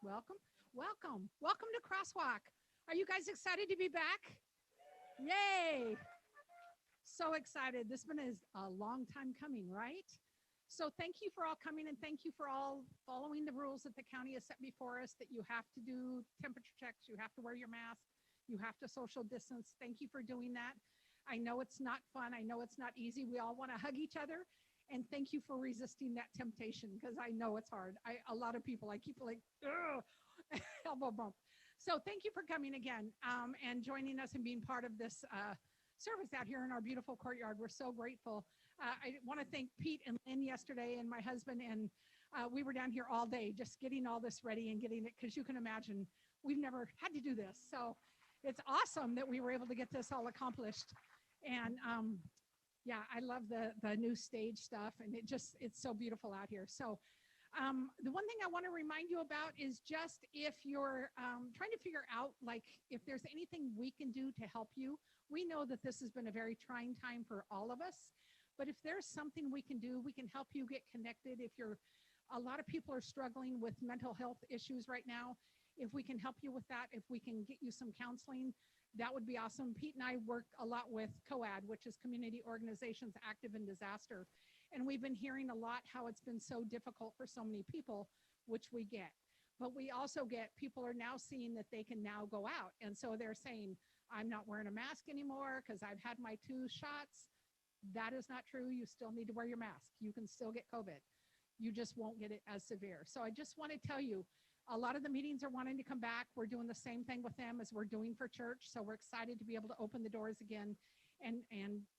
Welcome, welcome, welcome to Crosswalk. Are you guys excited to be back? Yay! So excited. This one is a long time coming, right? So thank you for all coming and thank you for all following the rules that the county has set before us that you have to do temperature checks, you have to wear your mask, you have to social distance. Thank you for doing that. I know it's not fun. I know it's not easy. We all want to hug each other. And thank you for resisting that temptation because I know it's hard. A lot of people I keep like elbow bump. So thank you for coming again and joining us and being part of this service out here in our beautiful courtyard. We're so grateful. I want to thank Pete and Lynn yesterday and my husband, and we were down here all day just getting all this ready and getting it because you can imagine we've never had to do this. So it's awesome that we were able to get this all accomplished. And yeah, I love the new stage stuff, and it's so beautiful out here. So the one thing I want to remind you about is just if you're trying to figure out, like, if there's anything we can do to help you. We know that this has been a very trying time for all of us, but if there's something we can do, we can help you get connected. If you're, a lot of people are struggling with mental health issues right now. If we can help you with that, if we can get you some counseling, that would be awesome. Pete and I work a lot with COAD, which is Community Organizations Active in Disaster. And we've been hearing a lot how it's been so difficult for so many people, which we get. But we also get people are now seeing that they can now go out. And so they're saying, I'm not wearing a mask anymore because I've had my 2 shots. That is not true. You still need to wear your mask. You can still get COVID. You just won't get it as severe. So I just want to tell you, a lot of the meetings are wanting to come back. We're doing the same thing with them as we're doing for church. So we're excited to be able to open the doors again and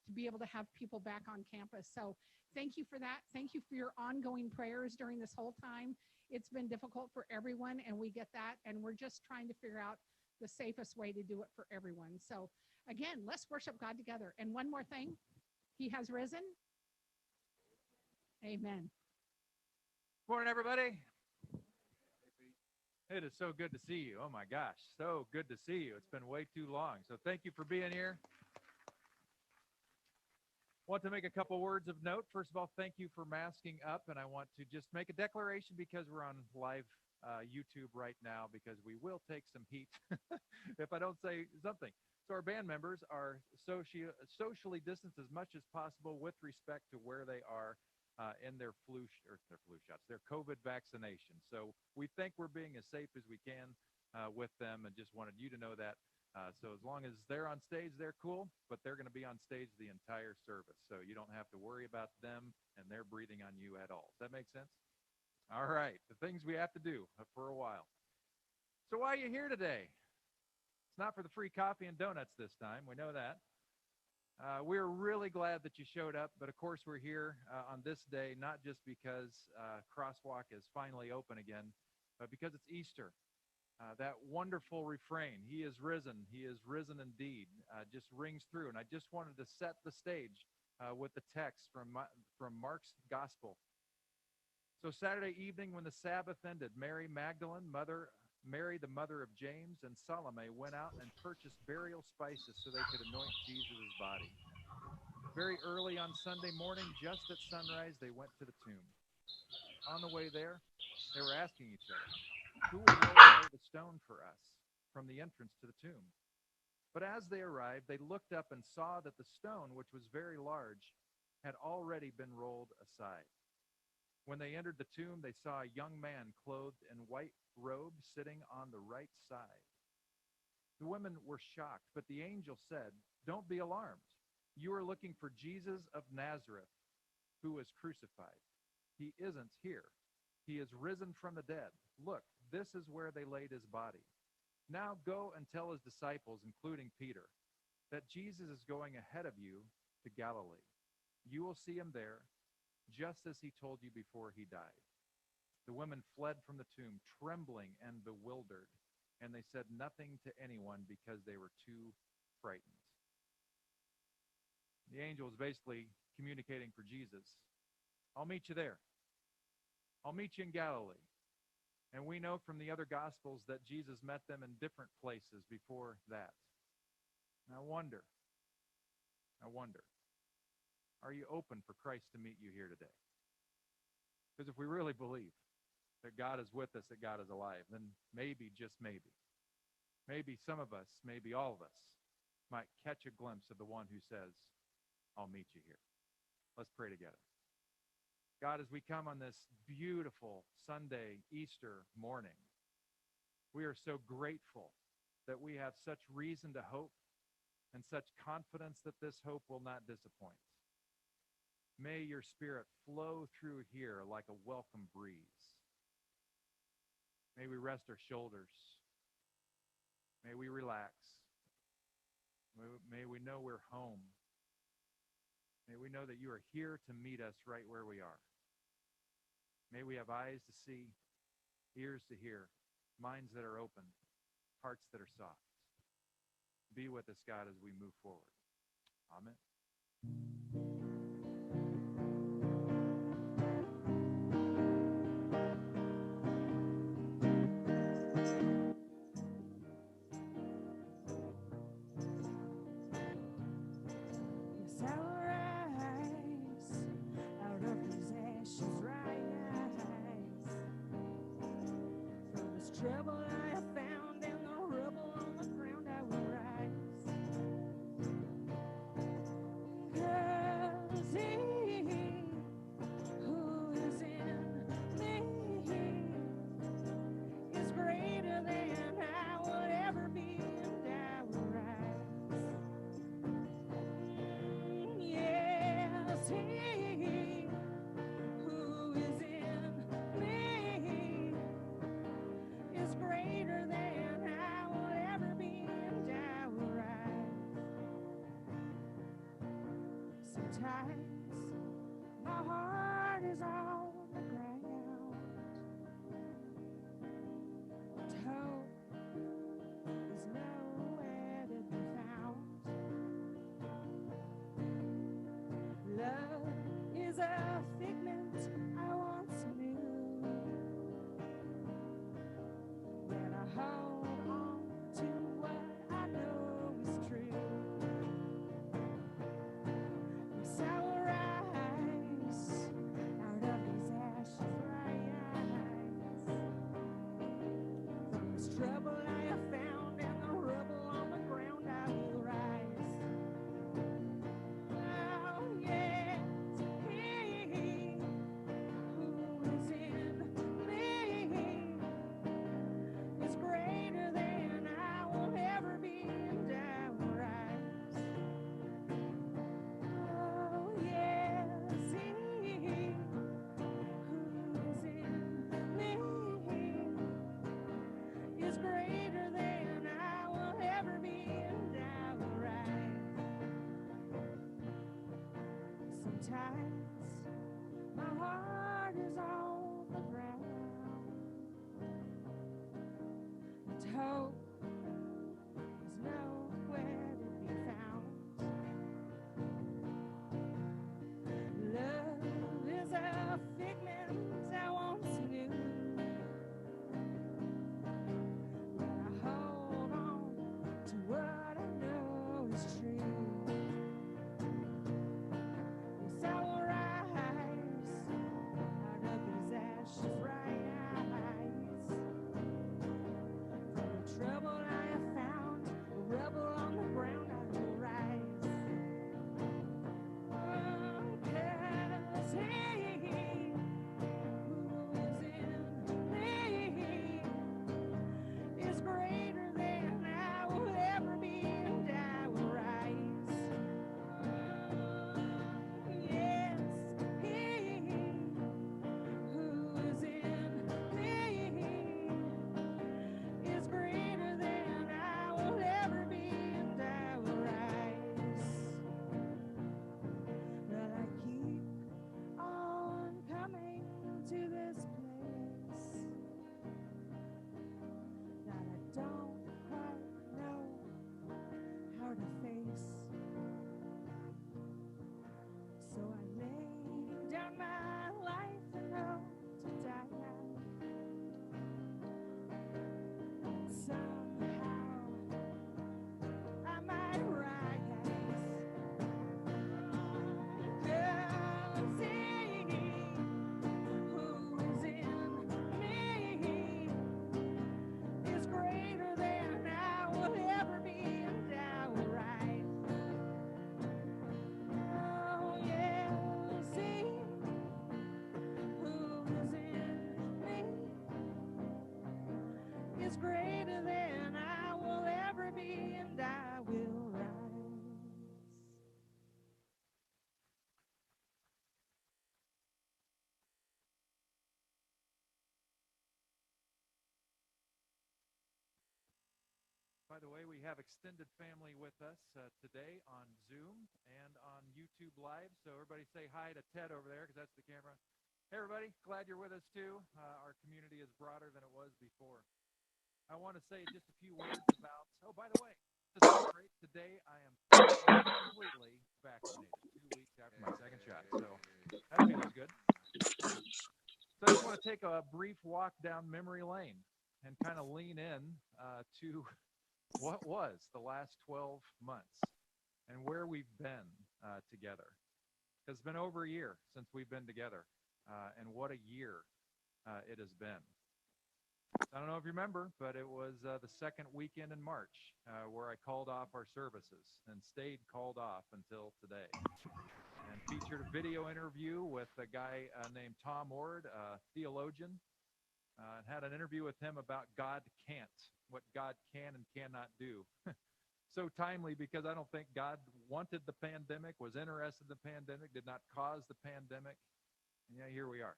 to be able to have people back on campus. So thank you for that. Thank you for your ongoing prayers during this whole time. It's been difficult for everyone, and we get that. And we're just trying to figure out the safest way to do it for everyone. So again, let's worship God together. And one more thing, He has risen. Amen. Morning, everybody. It is so good to see you. Oh my gosh, so good to see you. It's been way too long. So thank you for being here. Want to make a couple words of note. First of all, thank you for masking up. And I want to just make a declaration because we're on live YouTube right now because we will take some heat if I don't say something. So our band members are socially distanced as much as possible with respect to where they are in their flu shots, their COVID vaccination. So we think we're being as safe as we can with them, and just wanted you to know that. So as long as they're on stage, they're cool, but they're going to be on stage the entire service. So you don't have to worry about them and they're breathing on you at all. Does that make sense? All right, the things we have to do for a while. So why are you here today? It's not for the free coffee and donuts this time. We know that. We're really glad that you showed up, but of course we're here on this day, not just because Crosswalk is finally open again, but because it's Easter. That wonderful refrain, He is risen indeed, just rings through. And I just wanted to set the stage with the text from Mark's Gospel. So Saturday evening when the Sabbath ended, Mary Magdalene, Mary, the mother of James, and Salome went out and purchased burial spices so they could anoint Jesus' body. Very early on Sunday morning, just at sunrise, they went to the tomb. On the way there, they were asking each other, who will roll away the stone for us from the entrance to the tomb? But as they arrived, they looked up and saw that the stone, which was very large, had already been rolled aside. When they entered the tomb, they saw a young man clothed in white robe sitting on the right side. The women were shocked, but the angel said, "Don't be alarmed. You are looking for Jesus of Nazareth, who was crucified. He isn't here. He is risen from the dead. Look, this is where they laid his body. Now go and tell his disciples, including Peter, that Jesus is going ahead of you to Galilee. You will see him there, just as he told you before he died." The women fled from the tomb, trembling and bewildered, and they said nothing to anyone because they were too frightened. The angel was basically communicating for Jesus. I'll meet you there. I'll meet you in Galilee. And we know from the other Gospels that Jesus met them in different places before that. And I wonder, are you open for Christ to meet you here today? Because if we really believe that God is with us, that God is alive, then maybe, just maybe some of us, maybe all of us, might catch a glimpse of the one who says, I'll meet you here. Let's pray together. God, as we come on this beautiful Sunday, Easter morning, we are so grateful that we have such reason to hope and such confidence that this hope will not disappoint. May your Spirit flow through here like a welcome breeze. May we rest our shoulders. May we relax. May we know we're home. May we know that you are here to meet us right where we are. May we have eyes to see, ears to hear, minds that are open, hearts that are soft. Be with us, God, as we move forward. Amen. Trouble I have found and the rubble on the ground I will rise. 'Cause he who is in me is greater than I will ever be, and I will rise. Yes, he who is in me is greater than I will ever be, and I will rise. Sometimes my heart is on the ground, but hope is nowhere to be found. Love is a figment I once knew, and I hold on to what I know is true. Yes, I will rise out of these ashes, rise from this trouble I have found and the rubble on the ground. I will rise. Oh, yes, he who is in me is greater than I will ever be, and I will rise. Oh, yes, he who is in me is greater than I will ever be, and I will rise. Sometimes my heart is on the ground, but hope is nowhere to be found. Love is a figment I once knew, but I hold on to what I know is true. Yes, I will rise out of these ashes, rise from the trouble I have found, the rubble on the ground. I will rise. 'Cause he who is in me is greater than I will ever be, and I will rise. Yes, he who is in me is greater than I will ever be, and I will rise. But I keep on coming to this place that I don't quite know how to face. So I lay down my life and hope to die out. And somehow I might rise. 'Cause he who is in me By the way, we have extended family with us today on Zoom and on YouTube Live. So everybody say hi to Ted over there because that's the camera. Hey, everybody. Glad you're with us, too. Our community is broader than it was before. I want to say just a few words about, oh, by the way, today I am completely vaccinated, 2 weeks after my second shot. So that feels good. So I just want to take a brief walk down memory lane and kind of lean in to what was the last 12 months and where we've been together. It's been over a year since we've been together, and what a year it has been. I don't know if you remember, but it was the second weekend in March where I called off our services and stayed called off until today, and featured a video interview with a guy named Tom Ord, a theologian, and had an interview with him about God can't, what God can and cannot do. So timely because I don't think God wanted the pandemic, was interested in the pandemic, did not cause the pandemic. And yeah, here we are.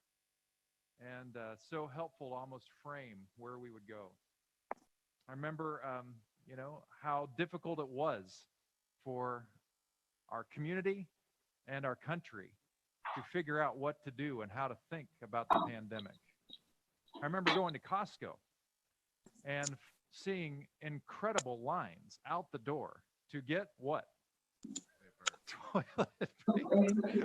And so helpful to almost frame where we would go. I remember, how difficult it was for our community and our country to figure out what to do and how to think about the pandemic. I remember going to Costco and seeing incredible lines out the door to get what? Toilet paper.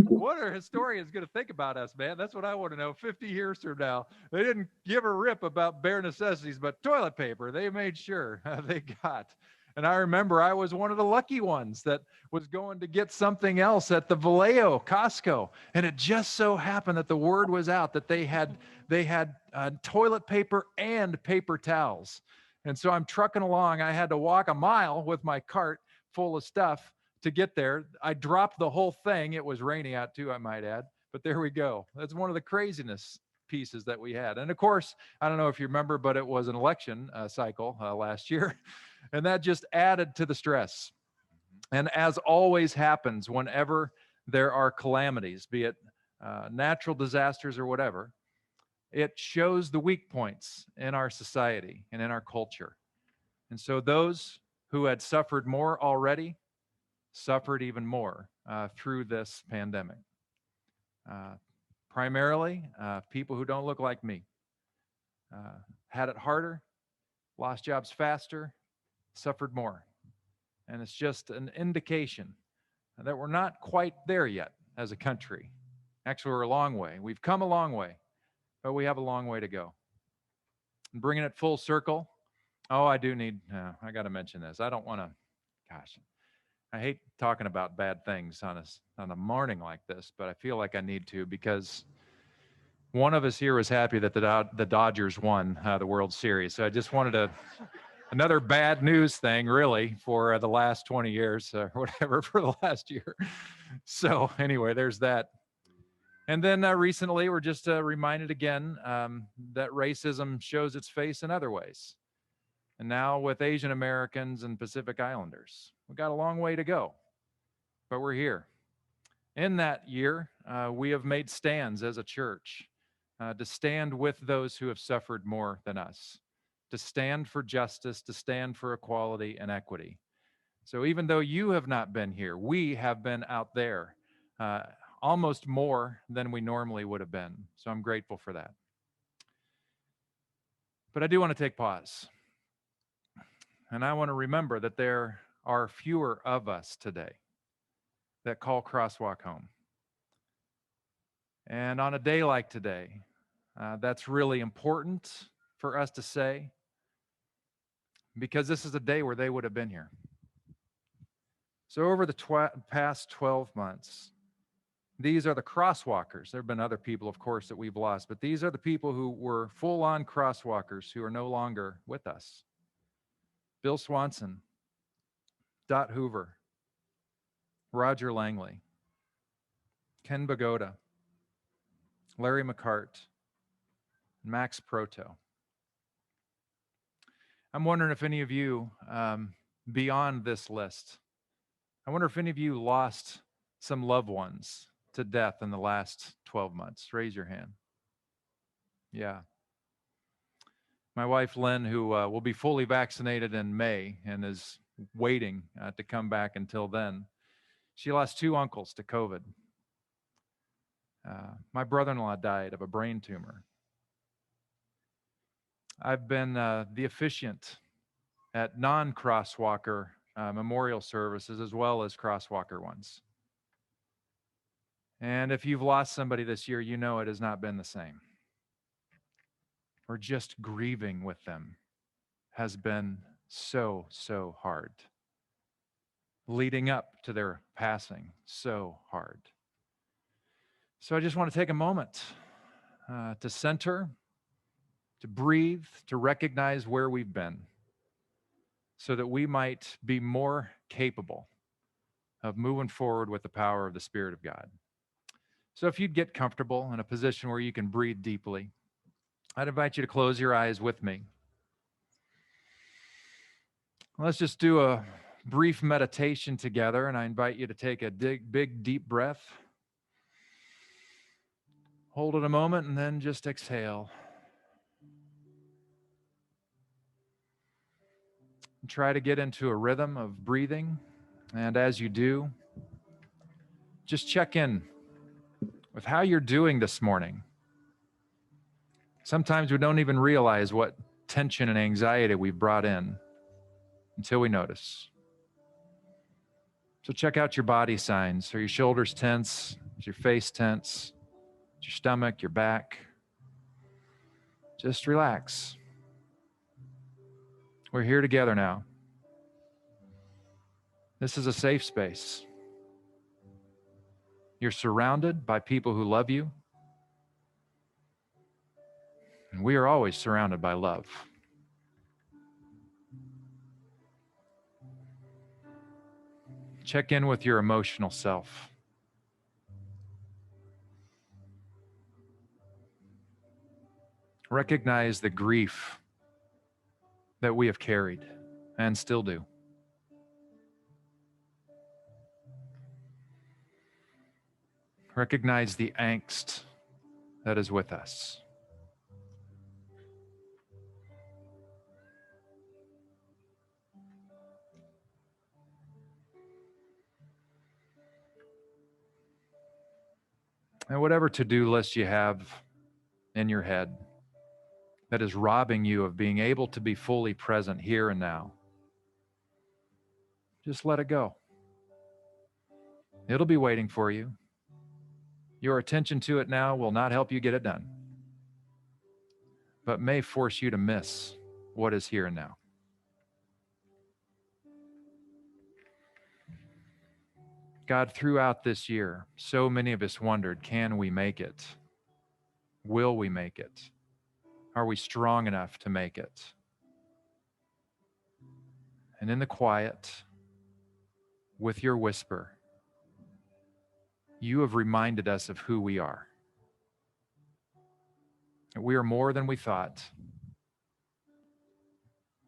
What are historians going to think about us, man? That's what I want to know 50 years from now. They didn't give a rip about bare necessities, but toilet paper, they made sure they got. And I remember I was one of the lucky ones that was going to get something else at the Vallejo Costco. And it just so happened that the word was out that they had toilet paper and paper towels. And so I'm trucking along. I had to walk a mile with my cart full of stuff to get there. I dropped the whole thing. It was rainy out too, I might add. But there we go. That's one of the craziness pieces that we had. And of course, I don't know if you remember, but it was an election cycle last year. And that just added to the stress. And as always happens whenever there are calamities, be it natural disasters or whatever, it shows the weak points in our society and in our culture. And so those who had suffered more already suffered even more through this pandemic. Primarily, people who don't look like me had it harder, lost jobs faster, suffered more. And it's just an indication that we're not quite there yet as a country. Actually, we're a long way. We've come a long way, but we have a long way to go. And bringing it full circle, I do need, I got to mention this. I don't want to, I hate talking about bad things on a morning like this, but I feel like I need to because one of us here was happy that the Dodgers won the World Series. So I just wanted to, another bad news thing, really, for the last 20 years or whatever for the last year. So anyway, there's that. And then recently, we're just reminded again that racism shows its face in other ways. And now with Asian Americans and Pacific Islanders, we've got a long way to go, but we're here. In that year, we have made stands as a church to stand with those who have suffered more than us, to stand for justice, to stand for equality and equity. So even though you have not been here, we have been out there almost more than we normally would have been. So I'm grateful for that. But I do want to take pause. And I want to remember that there are fewer of us today that call Crosswalk home. And on a day like today, that's really important for us to say because this is a day where they would have been here. So over the past 12 months, these are the crosswalkers. There have been other people, of course, that we've lost, but these are the people who were full-on crosswalkers who are no longer with us. Bill Swanson, Dot Hoover, Roger Langley, Ken Bagoda, Larry McCart, Max Proto. I'm wondering if any of you, beyond this list, I wonder if any of you lost some loved ones to death in the last 12 months. Raise your hand. Yeah. My wife, Lynn, who will be fully vaccinated in May and is waiting to come back until then, she lost 2 uncles to COVID. My brother-in-law died of a brain tumor. I've been the officiant at non-crosswalker memorial services as well as crosswalker ones. And if you've lost somebody this year, you know it has not been the same. Or just grieving with them has been so, so hard. Leading up to their passing, so hard. So I just want to take a moment to center, to breathe, to recognize where we've been, so that we might be more capable of moving forward with the power of the Spirit of God. So if you'd get comfortable in a position where you can breathe deeply, I'd invite you to close your eyes with me. Let's just do a brief meditation together, and I invite you to take a big, deep breath. Hold it a moment, and then just exhale. And try to get into a rhythm of breathing, and as you do, just check in with how you're doing this morning. Sometimes we don't even realize what tension and anxiety we've brought in until we notice. So check out your body signs. Are your shoulders tense? Is your face tense? Is your stomach, your back? Just relax. We're here together now. This is a safe space. You're surrounded by people who love you. And we are always surrounded by love. Check in with your emotional self. Recognize the grief that we have carried and still do. Recognize the angst that is with us. And whatever to-do list you have in your head that is robbing you of being able to be fully present here and now, just let it go. It'll be waiting for you. Your attention to it now will not help you get it done, but may force you to miss what is here and now. God, throughout this year, so many of us wondered, can we make it? Will we make it? Are we strong enough to make it? And in the quiet, with your whisper, you have reminded us of who we are. That we are more than we thought.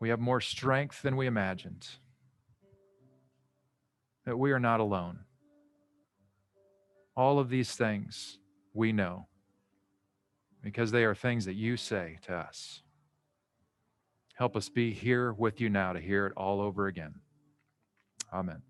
We have more strength than we imagined. That we are not alone. All of these things we know because they are things that you say to us. Help us be here with you now to hear it all over again. Amen.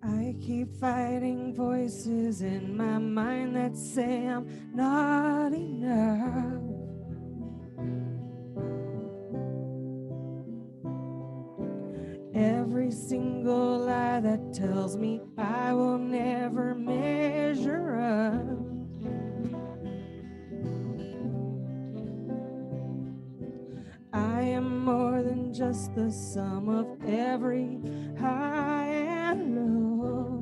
I keep fighting voices in my mind that say I'm not enough. Every single lie that tells me I will never measure up. I am more than just the sum of every high and low.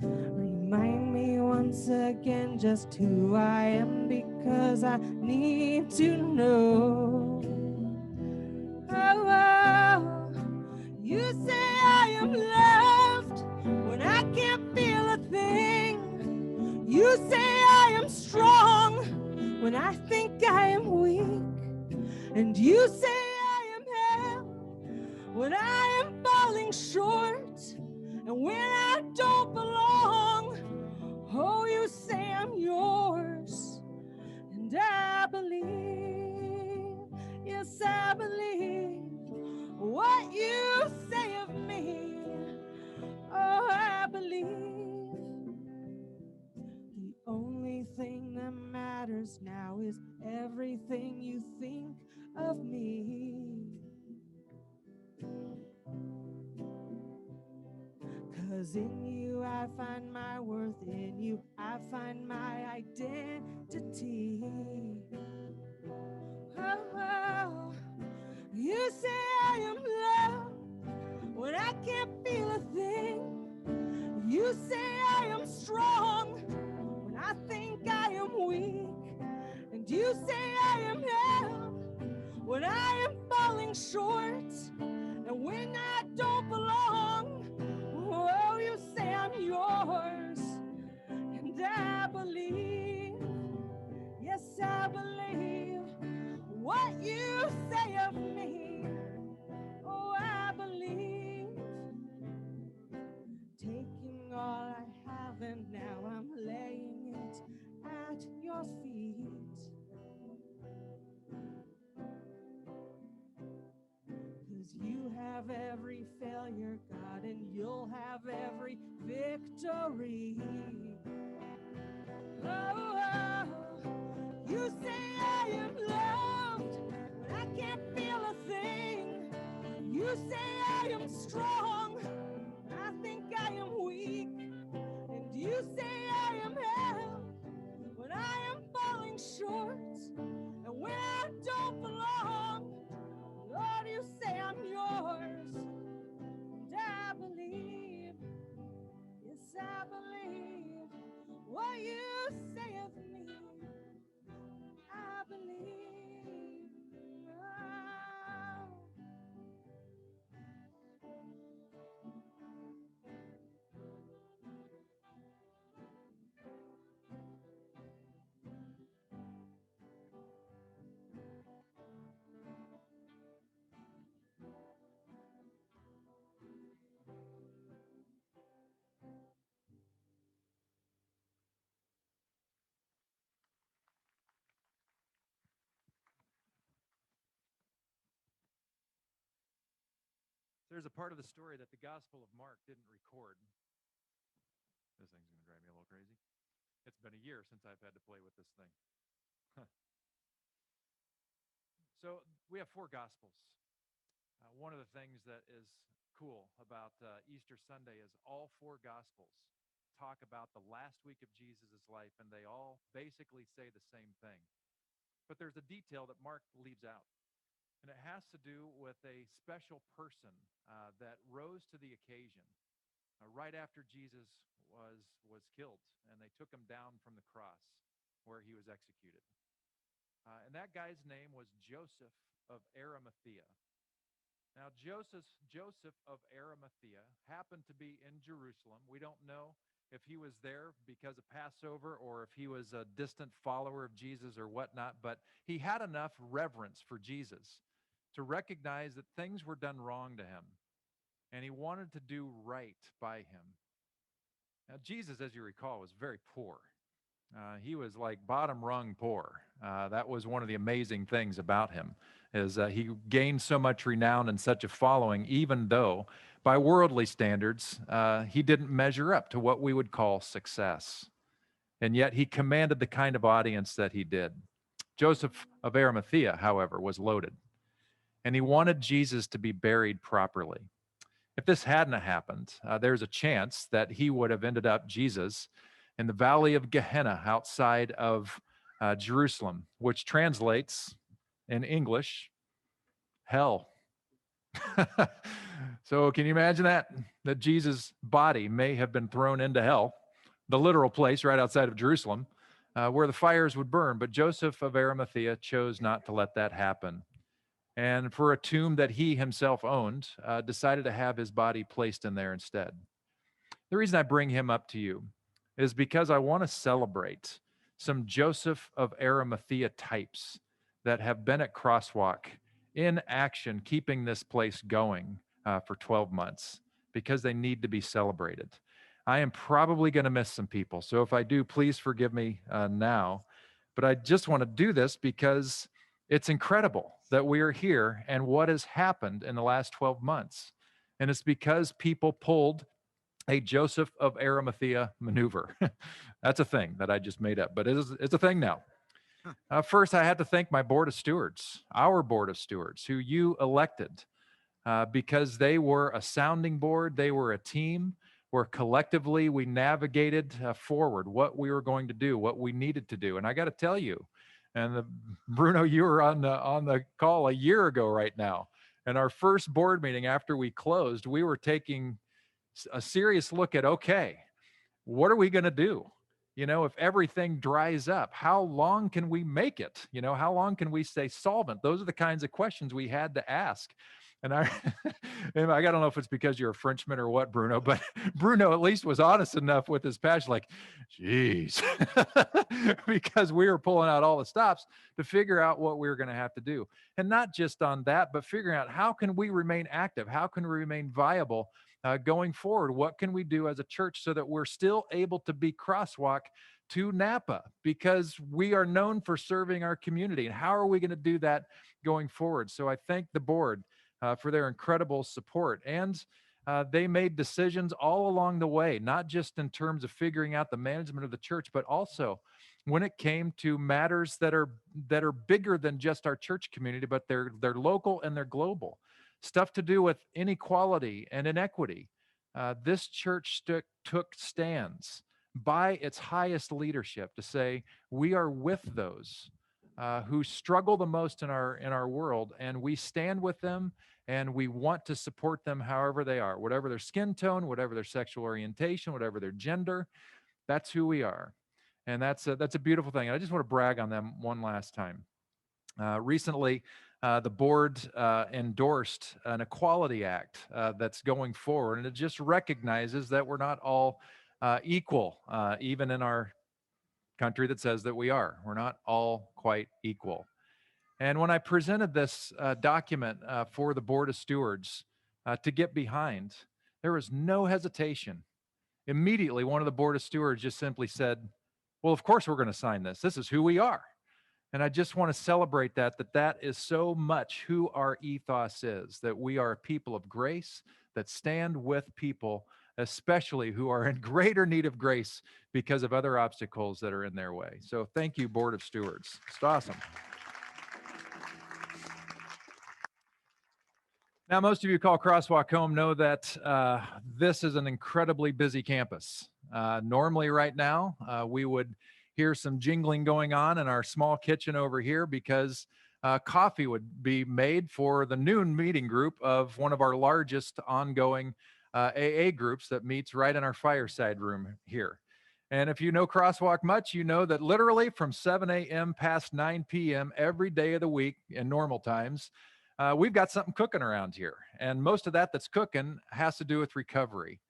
Remind me once again just who I am, because I need to know. Oh, oh, you say I am loved when I can't feel a thing. You say I am I think I am weak, and you say I am held when I am falling short, and when I don't belong. Oh, you say I'm yours, and I believe, yes, I believe what you say of me. Oh, I believe. The only thing that matters now is everything you think of me. 'Cause in you I find my worth, in you I find my identity. Oh, you say I am loved when I can't feel a thing. You say I am strong when I think I am weak. And you say I am held when I am falling short, and when I don't belong. Oh, you say I'm yours, and I believe, yes, I believe what you say of me. Oh, I believe, taking all I have and now I'm laying it at your feet. 'Cause you have every failure, God, and you'll have every victory. Oh, you say I am loved, but I can't feel a thing. You say I am strong, but I think I am weak. And you say I am held when I am falling short, and when I don't belong. Lord, you say I'm yours, and I believe, yes, I believe what you say of me. I believe. Oh. There's a part of the story that the Gospel of Mark didn't record. This thing's going to drive me a little crazy. It's been a year since I've had to play with this thing. So we have 4 Gospels. One of the things that is cool about Easter Sunday is all 4 Gospels talk about the last week of Jesus' life, and they all basically say the same thing. But there's a detail that Mark leaves out, and it has to do with a special person that rose to the occasion right after Jesus was killed, and they took him down from the cross where he was executed. And that guy's name was Joseph of Arimathea. Now, Joseph of Arimathea happened to be in Jerusalem. We don't know if he was there because of Passover or if he was a distant follower of Jesus or whatnot, but he had enough reverence for Jesus to recognize that things were done wrong to him, and he wanted to do right by him. Now, Jesus, as you recall, was very poor. He was like bottom rung poor. That was one of the amazing things about him, is he gained so much renown and such a following, even though by worldly standards, he didn't measure up to what we would call success. And yet he commanded the kind of audience that he did. Joseph of Arimathea, however, was loaded, and he wanted Jesus to be buried properly. If this hadn't happened, there's a chance that he would have ended up, Jesus, in the valley of Gehenna outside of Jerusalem, which translates in English, hell. So can you imagine that? That Jesus' body may have been thrown into hell, the literal place right outside of Jerusalem, where the fires would burn. But Joseph of Arimathea chose not to let that happen. And for a tomb that he himself owned, decided to have his body placed in there instead. The reason I bring him up to you is because I want to celebrate some Joseph of Arimathea types that have been at Crosswalk in action, keeping this place going for 12 months because they need to be celebrated. I am probably going to miss some people. So if I do, please forgive me now. But I just want to do this because it's incredible that we are here and what has happened in the last 12 months. And it's because people pulled a Joseph of Arimathea maneuver. That's a thing that I just made up, but it's a thing now. First, I had to thank my board of stewards, our board of stewards, who you elected because they were a sounding board, they were a team where collectively we navigated forward what we were going to do, what we needed to do. And I got to tell you, and Bruno, you were on the call a year ago right now. And our first board meeting after we closed, we were taking a serious look at, okay, what are we going to do? You know, if everything dries up, how long can we make it? You know, how long can we stay solvent? Those are the kinds of questions we had to ask. And I don't know if it's because you're a Frenchman or what, Bruno, but Bruno at least was honest enough with his passion, like, geez, because we were pulling out all the stops to figure out what we were going to have to do. And not just on that, but figuring out how can we remain active? How can we remain viable going forward? What can we do as a church so that we're still able to be Crosswalk to Napa, because we are known for serving our community? And how are we going to do that going forward? So I thank the board for their incredible support. And they made decisions all along the way, not just in terms of figuring out the management of the church, but also when it came to matters that are bigger than just our church community, but they're local and they're global. Stuff to do with inequality and inequity. This church took stands by its highest leadership to say, we are with those who struggle the most in our world, and we stand with them, and we want to support them however they are, whatever their skin tone, whatever their sexual orientation, whatever their gender. That's who we are, and that's a beautiful thing. And I just want to brag on them one last time. Recently, the board endorsed an Equality Act that's going forward, and it just recognizes that we're not all equal, even in our country that says that we are. We're not all quite equal. And when I presented this document for the Board of Stewards to get behind, there was no hesitation. Immediately, one of the Board of Stewards just simply said, well, of course we're going to sign this. This is who we are. And I just want to celebrate that is so much who our ethos is, that we are a people of grace that stand with people, especially who are in greater need of grace because of other obstacles that are in their way. So thank you, Board of Stewards. It's awesome. Now, most of you who call Crosswalk home know that this is an incredibly busy campus. Normally right now, we would hear some jingling going on in our small kitchen over here because coffee would be made for the noon meeting group of one of our largest ongoing AA groups that meets right in our fireside room here. And if you know Crosswalk much, you know that literally from 7 a.m. past 9 p.m. every day of the week in normal times, we've got something cooking around here. And most of that's cooking has to do with recovery.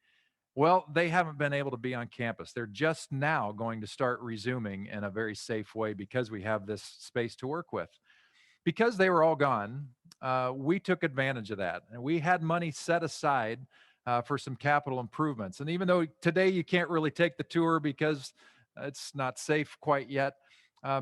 Well, they haven't been able to be on campus. They're just now going to start resuming in a very safe way because we have this space to work with. Because they were all gone, we took advantage of that. And we had money set aside for some capital improvements. And even though today you can't really take the tour because it's not safe quite yet,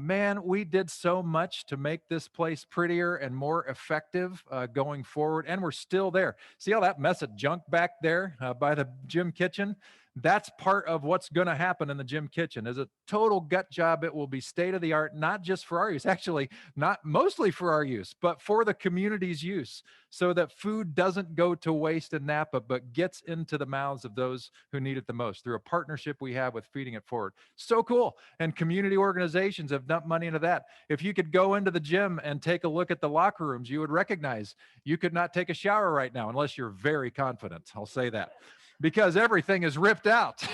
man, we did so much to make this place prettier and more effective going forward, and we're still there. See all that mess of junk back there by the gym kitchen? That's part of what's going to happen in the gym kitchen. Is a total gut job. It will be state of the art, not just for our use, actually not mostly for our use, but for the community's use, so that food doesn't go to waste in Napa, but gets into the mouths of those who need it the most through a partnership we have with Feeding It Forward. So cool. And community organizations have dumped money into that. If you could go into the gym and take a look at the locker rooms, you would recognize you could not take a shower right now unless you're very confident. I'll say that. because everything is ripped out.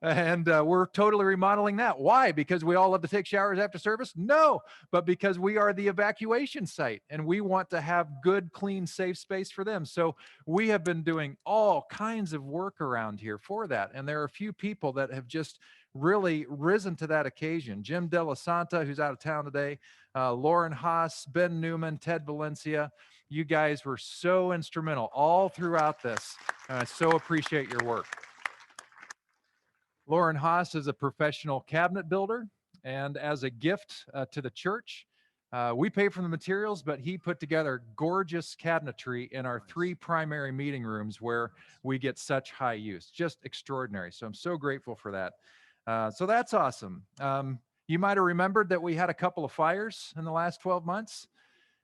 And we're totally remodeling that. Why? Because we all love to take showers after service? No, but because we are the evacuation site and we want to have good, clean, safe space for them. So we have been doing all kinds of work around here for that. And there are a few people that have just really risen to that occasion. Jim De La Santa, who's out of town today, Lauren Haas, Ben Newman, Ted Valencia. You guys were so instrumental all throughout this. And I so appreciate your work. Lauren Haas is a professional cabinet builder, and as a gift to the church, we pay for the materials, but he put together gorgeous cabinetry in our 3 primary meeting rooms where we get such high use. Just extraordinary. So I'm so grateful for that. So that's awesome. You might have remembered that we had a couple of fires in the last 12 months.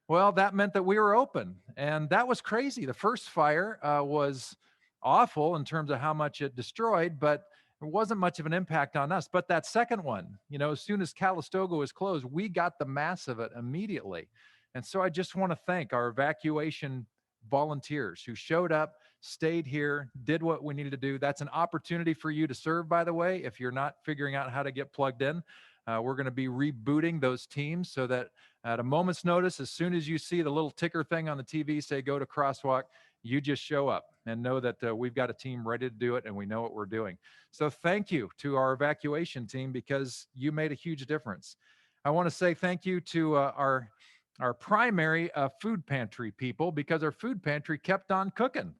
Well, that meant that we were open, and that was crazy. The first fire was awful in terms of how much it destroyed, but it wasn't much of an impact on us. But that second one, as soon as Calistoga was closed, we got the mass of it immediately. And so I just want to thank our evacuation volunteers who showed up, stayed here, did what we needed to do. That's an opportunity for you to serve, by the way, if you're not figuring out how to get plugged in. We're going to be rebooting those teams so that at a moment's notice, as soon as you see the little ticker thing on the TV say go to Crosswalk, you just show up and know that we've got a team ready to do it and we know what we're doing. So thank you to our evacuation team because you made a huge difference. I want to say thank you to our primary food pantry people because our food pantry kept on cooking.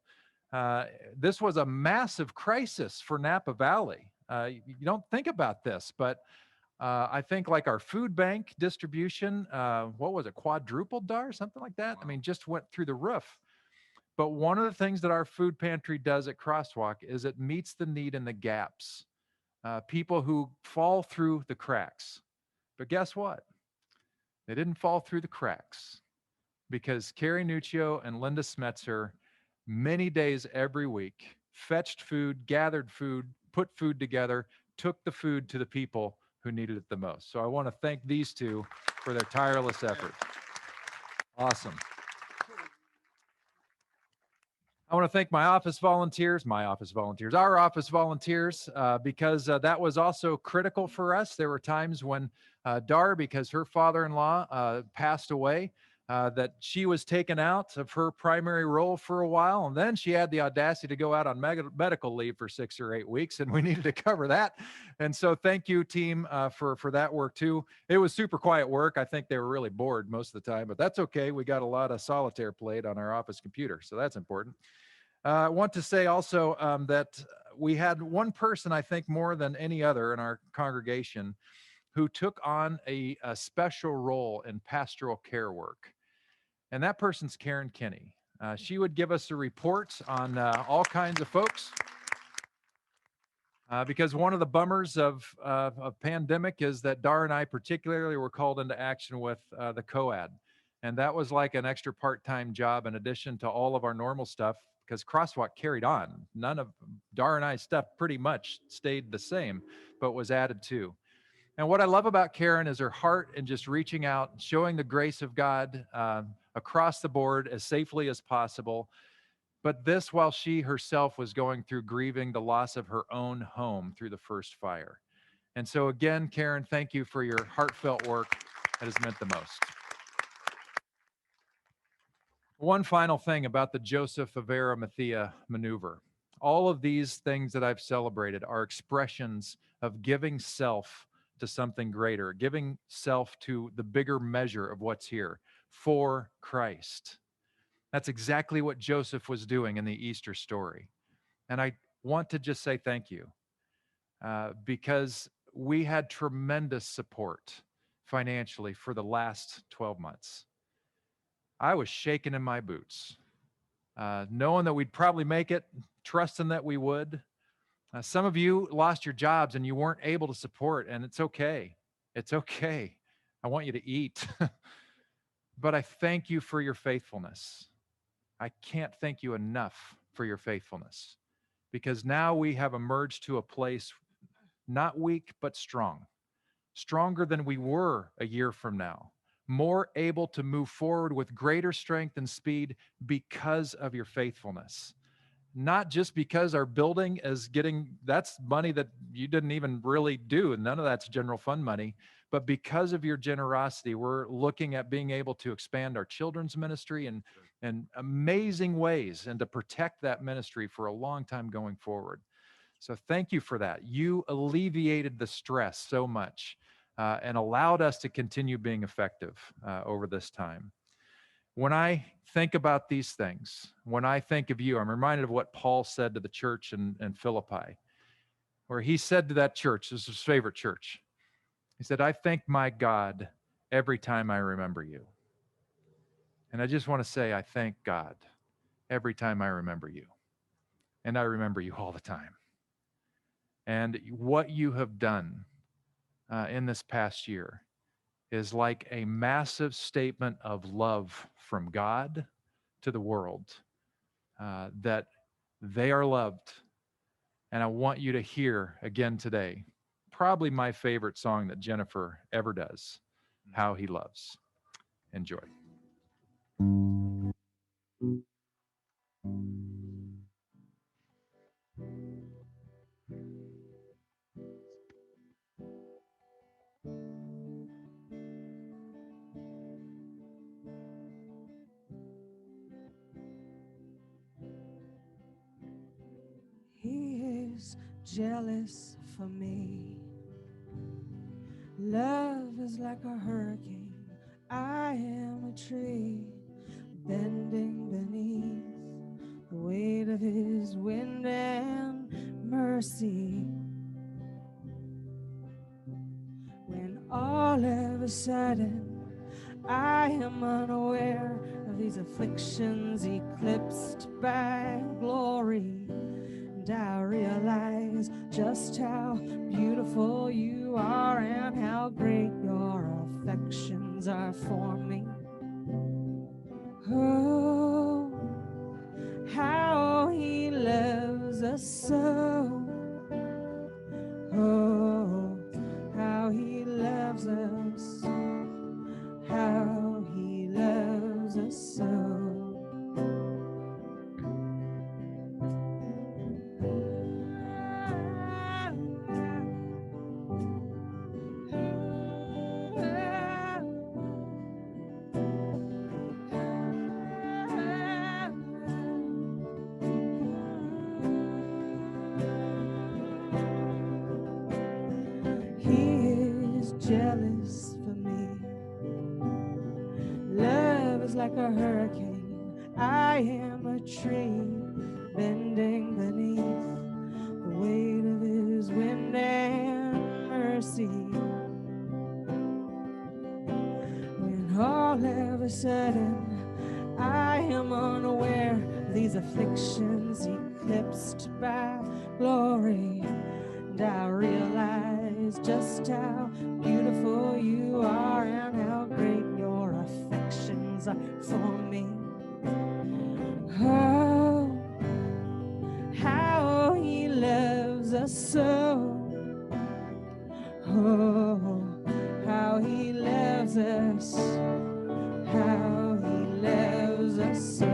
This was a massive crisis for Napa Valley. You don't think about this, but I think like our food bank distribution, what was it, quadrupled, Dar, something like that? I mean, just went through the roof. But one of the things that our food pantry does at Crosswalk is it meets the need in the gaps, people who fall through the cracks. But guess what? They didn't fall through the cracks because Carrie Nuccio and Linda Smetzer, many days every week, fetched food, gathered food, put food together, took the food to the people who needed it the most. So I want to thank these two for their tireless effort. Awesome. I want to thank our office volunteers, because that was also critical for us. There were times when Dar, because her father-in-law passed away, that she was taken out of her primary role for a while, and then she had the audacity to go out on medical leave for 6 or 8 weeks, and we needed to cover that. And so thank you, team, for that work too. It was super quiet work. I think they were really bored most of the time, but that's okay. We got a lot of solitaire played on our office computer, so that's important. I want to say also that we had one person, I think more than any other in our congregation, who took on a special role in pastoral care work. And that person's Karen Kinney. She would give us a report on all kinds of folks. Because one of the bummers of pandemic is that Dar and I particularly were called into action with the COAD. And that was like an extra part-time job in addition to all of our normal stuff, because Crosswalk carried on. None of Dar and I's stuff pretty much stayed the same, but was added to. And what I love about Karen is her heart and just reaching out, showing the grace of God across the board as safely as possible. But this while she herself was going through grieving the loss of her own home through the first fire. And so again, Karen, thank you for your heartfelt work that has meant the most. One final thing about the Joseph of Arimathea maneuver. All of these things that I've celebrated are expressions of giving self to something greater, giving self to the bigger measure of what's here for Christ. That's exactly what Joseph was doing in the Easter story. And I want to just say thank you because we had tremendous support financially for the last 12 months. I was shaking in my boots, knowing that we'd probably make it, trusting that we would. Some of you lost your jobs and you weren't able to support, and it's okay. It's okay. I want you to eat. But I thank you for your faithfulness. I can't thank you enough for your faithfulness, because now we have emerged to a place not weak, but strong, stronger than we were a year from now, more able to move forward with greater strength and speed because of your faithfulness. not just because our building is getting, that's money that you didn't even really do, and none of that's general fund money, but because of your generosity, we're looking at being able to expand our children's ministry and amazing ways, and to protect that ministry for a long time going forward. So thank you for that. You alleviated the stress so much, and allowed us to continue being effective over this time. When I think about these things, when I think of you, I'm reminded of what Paul said to the church in Philippi, where he said to that church, this is his favorite church, he said, I thank my God every time I remember you. And I just want to say, I thank God every time I remember you. And I remember you all the time. And what you have done in this past year is like a massive statement of love from God to the world, that they are loved. And I want you to hear again today, probably my favorite song that Jennifer ever does, How He Loves. Enjoy. He is jealous for me. Love is like a hurricane. I am a tree bending beneath the weight of his wind and mercy. When all of a sudden I am unaware of these afflictions eclipsed by glory, and I realize just how beautiful you are and how great your affections are for me. Oh, how he loves us so. Oh, how he loves us. How he loves us so. Jealous for me. Love is like a hurricane. I am a tree bending beneath the weight of his wind and mercy. When all of a sudden I am unaware of these afflictions eclipsed by glory, and I realize just how beautiful you are and how great your affections are for me. Oh, how he loves us so. Oh, how he loves us. How he loves us so.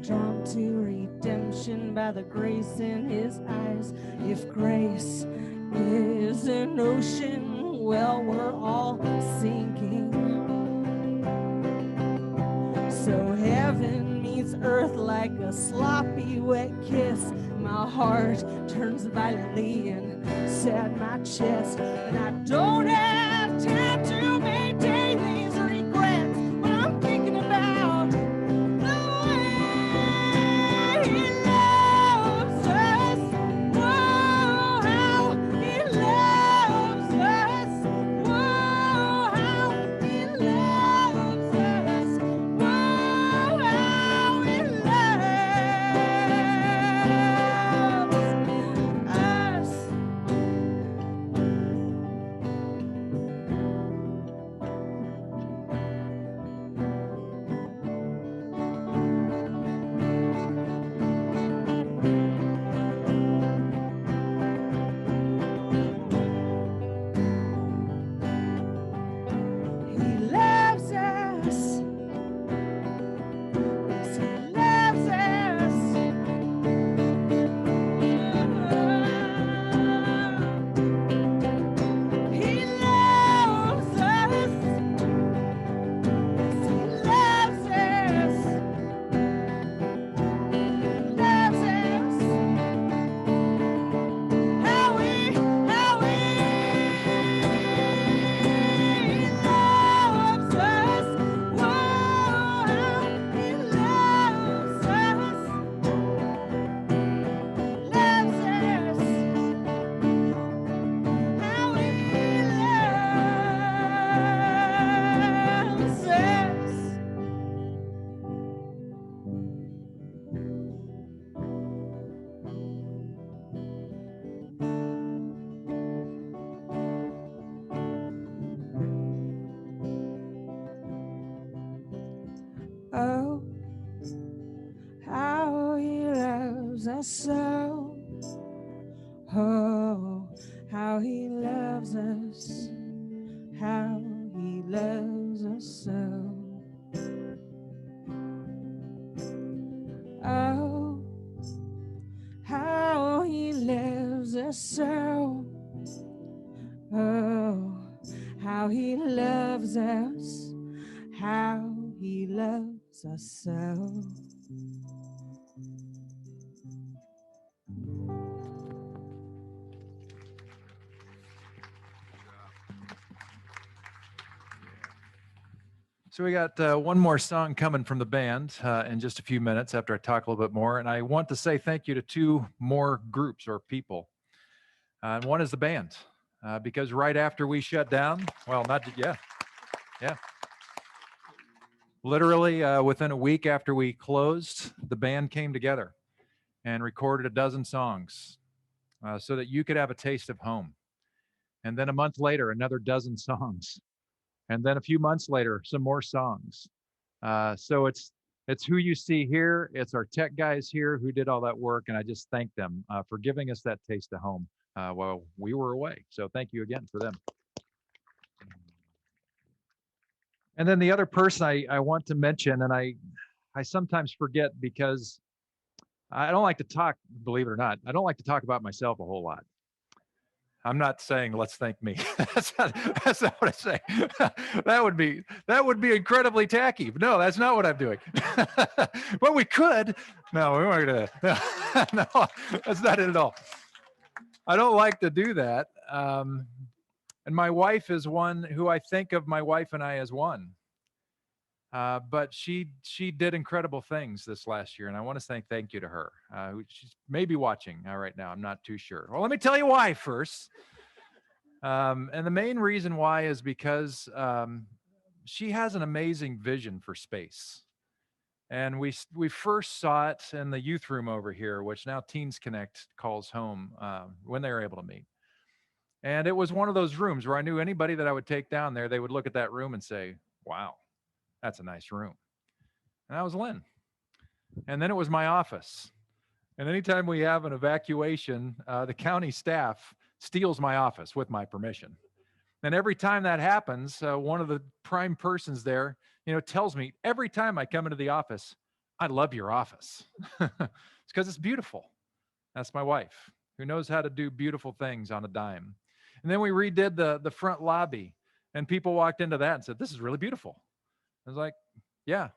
Drawn to redemption by the grace in his eyes. If grace is an ocean, well, we're all sinking. So heaven meets earth like a sloppy wet kiss. My heart turns violently inside my chest, and I don't have time to maintain these regrets when I'm thinking about he loves soul. Oh, how he loves us, how he loves us so. Oh, how he loves us so. Oh, how he loves us, how he loves us so. So we got one more song coming from the band in just a few minutes after I talk a little bit more. And I want to say thank you to two more groups or people. And one is the band, because right after we shut down, well, yeah. Literally within a week after we closed, the band came together and recorded a dozen songs so that you could have a taste of home. And then a month later, another dozen songs. And then a few months later, some more songs. So it's who you see here. It's our tech guys here who did all that work, and I just thank them for giving us that taste of home while we were away. So thank you again for them. And then the other person I want to mention, and I sometimes forget because I don't like to talk, believe it or not, I don't like to talk about myself a whole lot. I'm not saying let's thank me. that's not what I say. that would be incredibly tacky. But no, that's not what I'm doing. But we could. No, we weren't gonna. No, that's not it at all. I don't like to do that. And my wife is one who I think of my wife and I as one. But she did incredible things this last year, and I want to say thank you to her. She's maybe watching right now. I'm not too sure. Well, let me tell you why first. And the main reason why is because she has an amazing vision for space. And we first saw it in the youth room over here, which now Teens Connect calls home when they were able to meet. And it was one of those rooms where I knew anybody that I would take down there, they would look at that room and say, wow, that's a nice room. And that was Lynn. And then it was my office. And anytime we have an evacuation, the county staff steals my office with my permission. And every time that happens, one of the prime persons there, tells me every time I come into the office, I love your office. It's because it's beautiful. That's my wife, who knows how to do beautiful things on a dime. And then we redid the front lobby, and people walked into that and said, this is really beautiful. I was like, yeah.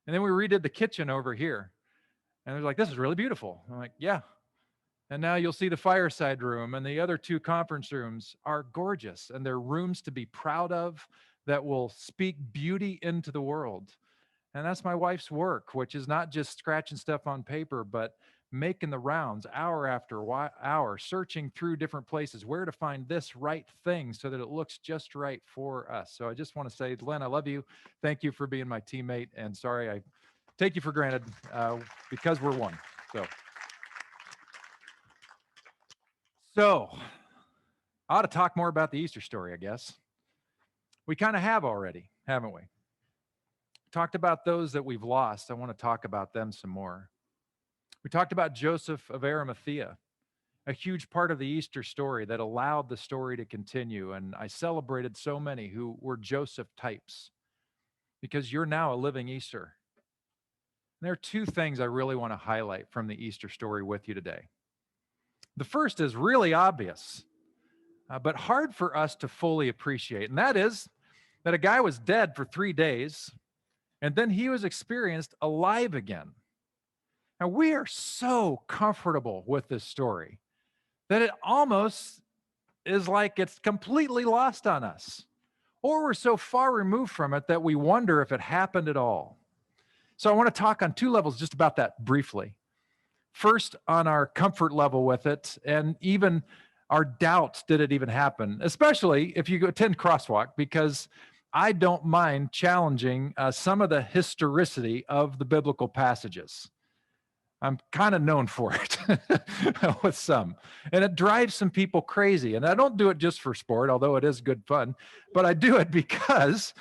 And then we redid the kitchen over here. And they're like, this is really beautiful. I'm like, yeah. And now you'll see the fireside room, and the other two conference rooms are gorgeous, and they're rooms to be proud of that will speak beauty into the world. And that's my wife's work, which is not just scratching stuff on paper, but making the rounds hour after hour, searching through different places where to find this right thing so that it looks just right for us. So I just want to say, Lynn, I love you. Thank you for being my teammate. And sorry, I take you for granted because we're one. So I ought to talk more about the Easter story, I guess. We kind of have already, haven't we? Talked about those that we've lost. I want to talk about them some more. We talked about Joseph of Arimathea, a huge part of the Easter story that allowed the story to continue. And I celebrated so many who were Joseph types because you're now a living Easter. And there are two things I really want to highlight from the Easter story with you today. The first is really obvious, but hard for us to fully appreciate. And that is that a guy was dead for 3 days, and then he was experienced alive again. Now, we are so comfortable with this story that it almost is like it's completely lost on us. Or we're so far removed from it that we wonder if it happened at all. So I want to talk on two levels just about that briefly. First, on our comfort level with it, and even our doubts, did it even happen? Especially if you attend Crosswalk, because I don't mind challenging some of the historicity of the biblical passages. I'm kind of known for it with some. And it drives some people crazy. And I don't do it just for sport, although it is good fun. But I do it because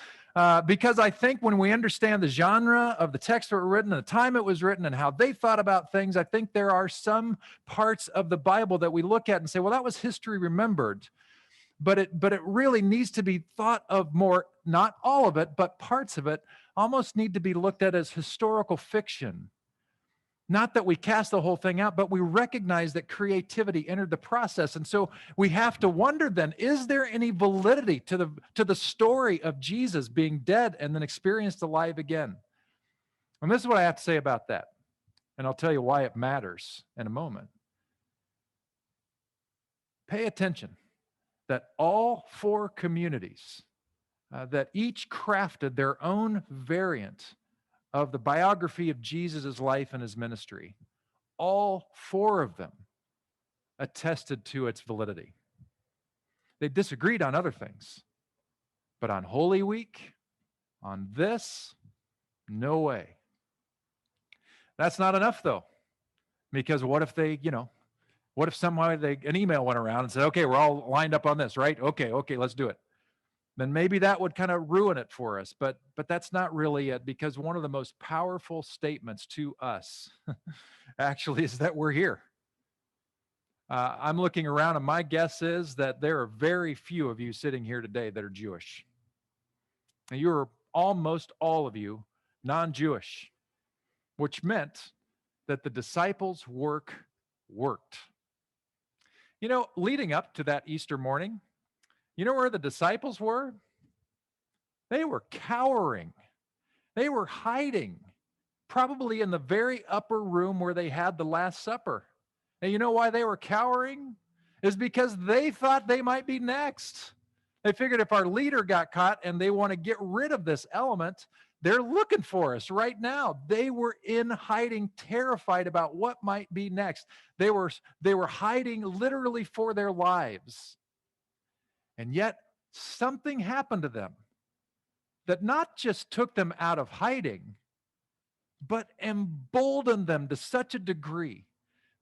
because I think when we understand the genre of the text that were written and the time it was written and how they thought about things, I think there are some parts of the Bible that we look at and say, well, that was history remembered. But it really needs to be thought of more, not all of it, but parts of it almost need to be looked at as historical fiction. Not that we cast the whole thing out, but we recognize that creativity entered the process. And so we have to wonder then, is there any validity to the story of Jesus being dead and then experienced alive again? And this is what I have to say about that. And I'll tell you why it matters in a moment. Pay attention that all four communities that each crafted their own variant of the biography of Jesus' life and his ministry, all four of them attested to its validity. They disagreed on other things, but on Holy Week, on this, no way. That's not enough though, because what if they, what if somehow an email went around and said, okay, we're all lined up on this, right? Okay, let's do it. Then maybe that would kind of ruin it for us. But that's not really it, because one of the most powerful statements to us actually is that we're here. I'm looking around, and my guess is that there are very few of you sitting here today that are Jewish. And you're almost all of you non-Jewish, which meant that the disciples' work worked. Leading up to that Easter morning, you know where the disciples were? They were cowering. They were hiding, probably in the very upper room where they had the Last Supper. And you know why they were cowering? Is because they thought they might be next. They figured if our leader got caught and they want to get rid of this element, they're looking for us right now. They were in hiding, terrified about what might be next. They were hiding literally for their lives. And yet something happened to them that not just took them out of hiding, but emboldened them to such a degree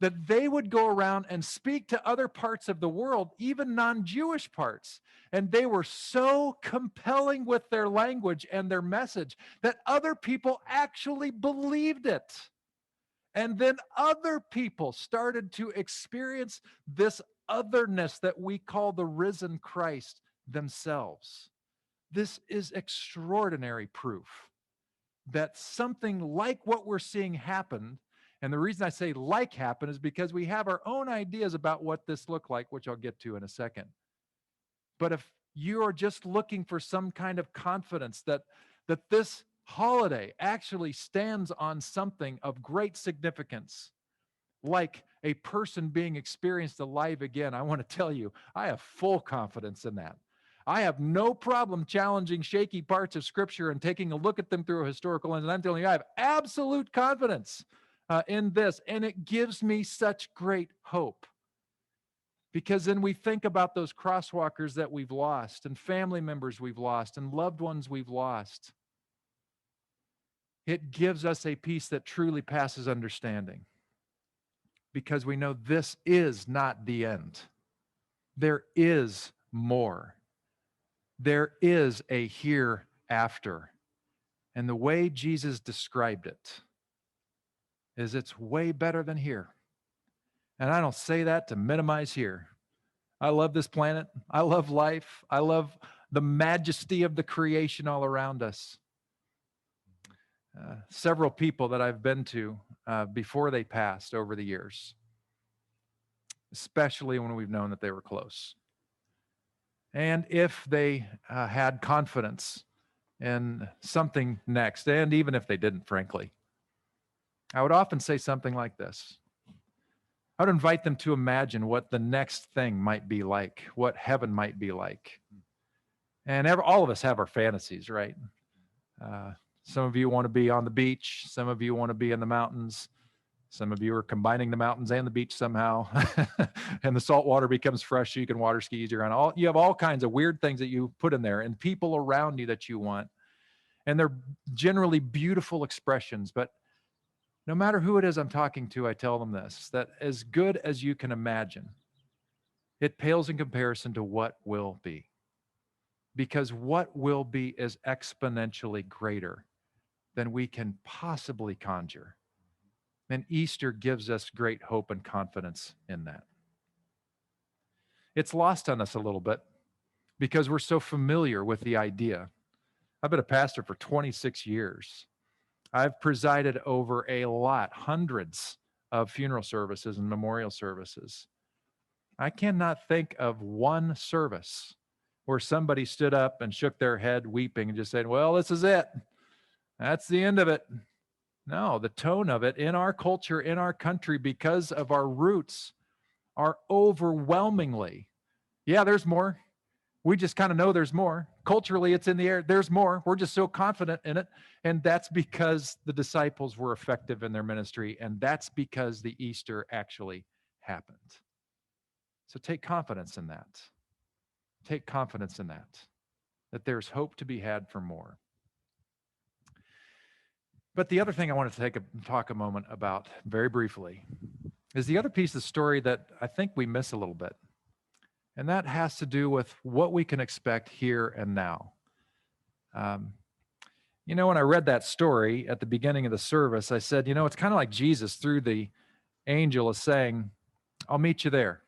that they would go around and speak to other parts of the world, even non-Jewish parts. And they were so compelling with their language and their message that other people actually believed it. And then other people started to experience this otherness that we call the risen Christ themselves. This is extraordinary proof that something like what we're seeing happen. And the reason I say like happen is because we have our own ideas about what this looked like, which I'll get to in a second. But if you are just looking for some kind of confidence that this holiday actually stands on something of great significance, like a person being experienced alive again, I want to tell you, I have full confidence in that. I have no problem challenging shaky parts of Scripture and taking a look at them through a historical lens. And I'm telling you, I have absolute confidence in this, and it gives me such great hope. Because then we think about those crosswalkers that we've lost, and family members we've lost, and loved ones we've lost. It gives us a peace that truly passes understanding, because we know this is not the end. There is more. There is a hereafter. And the way Jesus described it is it's way better than here. And I don't say that to minimize here. I love this planet. I love life. I love the majesty of the creation all around us. Several people that I've been to before they passed over the years, especially when we've known that they were close. And if they had confidence in something next, and even if they didn't, frankly, I would often say something like this. I would invite them to imagine what the next thing might be like, what heaven might be like. And all of us have our fantasies, right? Some of you want to be on the beach. Some of you want to be in the mountains. Some of you are combining the mountains and the beach somehow. And the salt water becomes fresh so you can water ski easier. You have all kinds of weird things that you put in there, and people around you that you want. And they're generally beautiful expressions. But no matter who it is I'm talking to, I tell them this, that as good as you can imagine, it pales in comparison to what will be. because what will be is exponentially greater than we can possibly conjure. And Easter gives us great hope and confidence in that. It's lost on us a little bit because we're so familiar with the idea. I've been a pastor for 26 years. I've presided over a lot, hundreds of funeral services and memorial services. I cannot think of one service where somebody stood up and shook their head weeping and just said, well, this is it. That's the end of it. No, the tone of it in our culture, in our country, because of our roots, are overwhelmingly, yeah, there's more. We just kind of know there's more. Culturally, it's in the air. There's more. We're just so confident in it. And that's because the disciples were effective in their ministry. And that's because the Easter actually happened. So take confidence in that. Take confidence in that there's hope to be had for more. But the other thing I want to talk a moment about very briefly is the other piece of the story that I think we miss a little bit. And that has to do with what we can expect here and now. When I read that story at the beginning of the service, I said, it's kind of like Jesus through the angel is saying, I'll meet you there.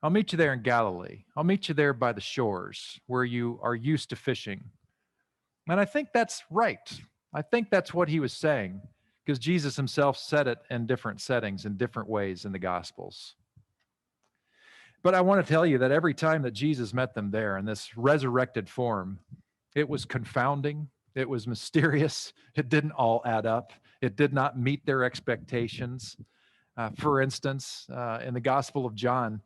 I'll meet you there in Galilee. I'll meet you there by the shores where you are used to fishing. And I think that's right. I think that's what he was saying, because Jesus himself said it in different settings, in different ways in the Gospels. But I want to tell you that every time that Jesus met them there in this resurrected form, it was confounding. It was mysterious. It didn't all add up. It did not meet their expectations. For instance, in the Gospel of John,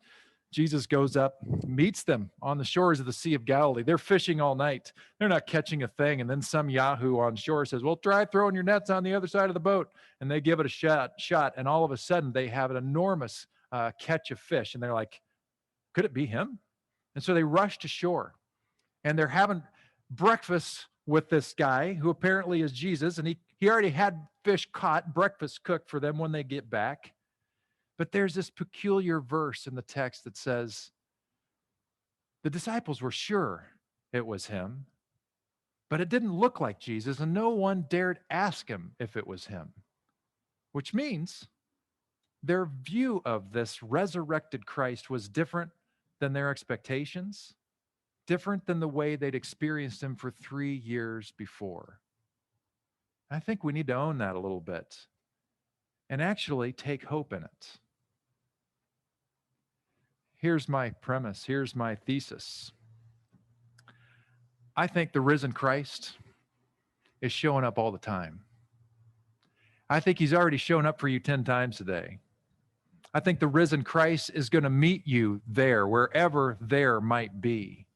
Jesus goes up, meets them on the shores of the Sea of Galilee. They're fishing all night. They're not catching a thing. And then some Yahoo on shore says, well, try throwing your nets on the other side of the boat. And they give it a shot. And all of a sudden, they have an enormous catch of fish. And they're like, could it be him? And so they rush to shore. And they're having breakfast with this guy who apparently is Jesus. And he already had fish caught, breakfast cooked for them when they get back. But there's this peculiar verse in the text that says, the disciples were sure it was him, but it didn't look like Jesus, and no one dared ask him if it was him, which means their view of this resurrected Christ was different than their expectations, different than the way they'd experienced him for 3 years before. I think we need to own that a little bit and actually take hope in it. Here's my premise. Here's my thesis. I think the risen Christ is showing up all the time. I think he's already shown up for you 10 times today. I think the risen Christ is going to meet you there, wherever there might be.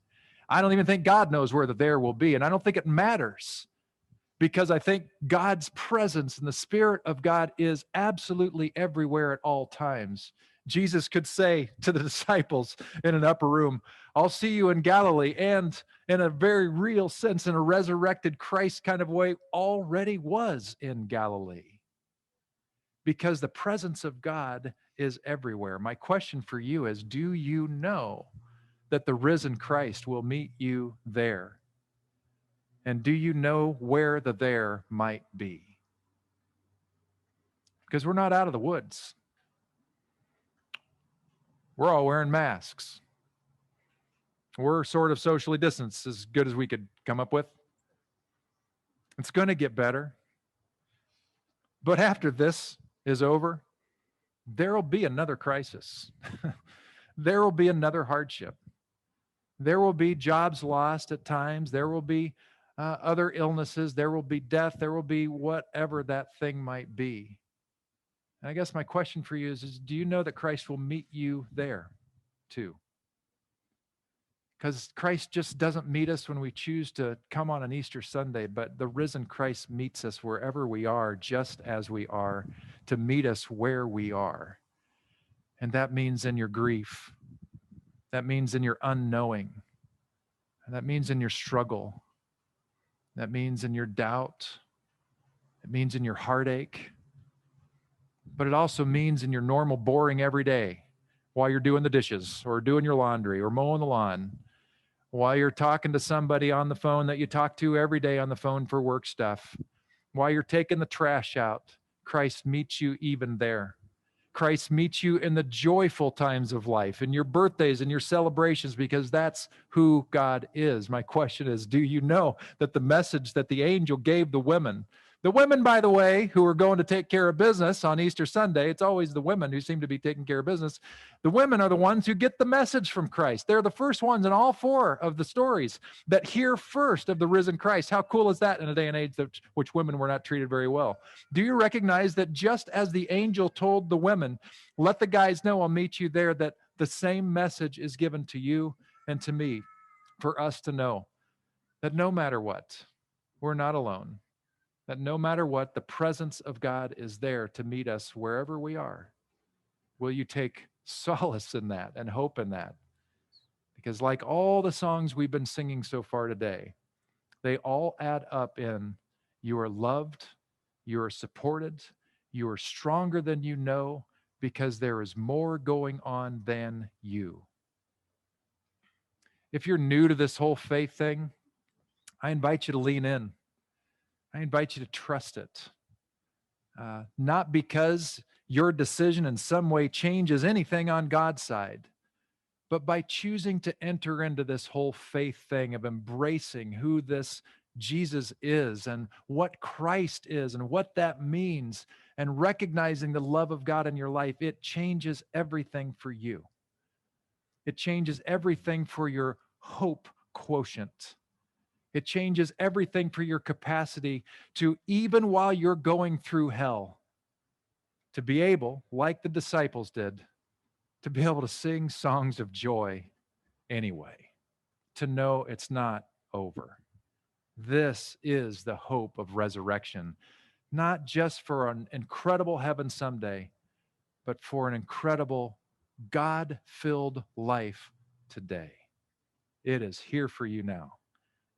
I don't even think God knows where the there will be, and I don't think it matters, because I think God's presence and the Spirit of God is absolutely everywhere at all times. Jesus could say to the disciples in an upper room, I'll see you in Galilee, and in a very real sense, in a resurrected Christ kind of way, already was in Galilee, because the presence of God is everywhere. My question for you is, do you know that the risen Christ will meet you there? And do you know where the there might be? Because we're not out of the woods. We're all wearing masks. We're sort of socially distanced, as good as we could come up with. It's going to get better. But after this is over, there will be another crisis. There will be another hardship. There will be jobs lost at times. There will be other illnesses. There will be death. There will be whatever that thing might be. And I guess my question for you is do you know that Christ will meet you there too? Because Christ just doesn't meet us when we choose to come on an Easter Sunday, but the risen Christ meets us wherever we are, just as we are, to meet us where we are. And that means in your grief. That means in your unknowing. And that means in your struggle. That means in your doubt. It means in your heartache. But it also means in your normal, boring everyday, while you're doing the dishes or doing your laundry or mowing the lawn, while you're talking to somebody on the phone that you talk to every day on the phone for work stuff, while you're taking the trash out, Christ meets you even there. Christ meets you in the joyful times of life, in your birthdays and your celebrations, because that's who God is. My question is, do you know that the message that the angel gave the women, by the way, who are going to take care of business on Easter Sunday, it's always the women who seem to be taking care of business. The women are the ones who get the message from Christ. They're the first ones in all four of the stories that hear first of the risen Christ. How cool is that in a day and age that which women were not treated very well? Do you recognize that just as the angel told the women, let the guys know I'll meet you there, that the same message is given to you and to me for us to know that no matter what, we're not alone, that no matter what, the presence of God is there to meet us wherever we are. Will you take solace in that and hope in that? Because like all the songs we've been singing so far today, they all add up in you are loved, you are supported, you are stronger than you know, because there is more going on than you. If you're new to this whole faith thing, I invite you to lean in. I invite you to trust it. Not because your decision in some way changes anything on God's side, but by choosing to enter into this whole faith thing of embracing who this Jesus is and what Christ is and what that means, and recognizing the love of God in your life, it changes everything for you. It changes everything for your hope quotient. It changes everything for your capacity to, even while you're going through hell, to be able, like the disciples did, to be able to sing songs of joy anyway, to know it's not over. This is the hope of resurrection, not just for an incredible heaven someday, but for an incredible God-filled life today. It is here for you now.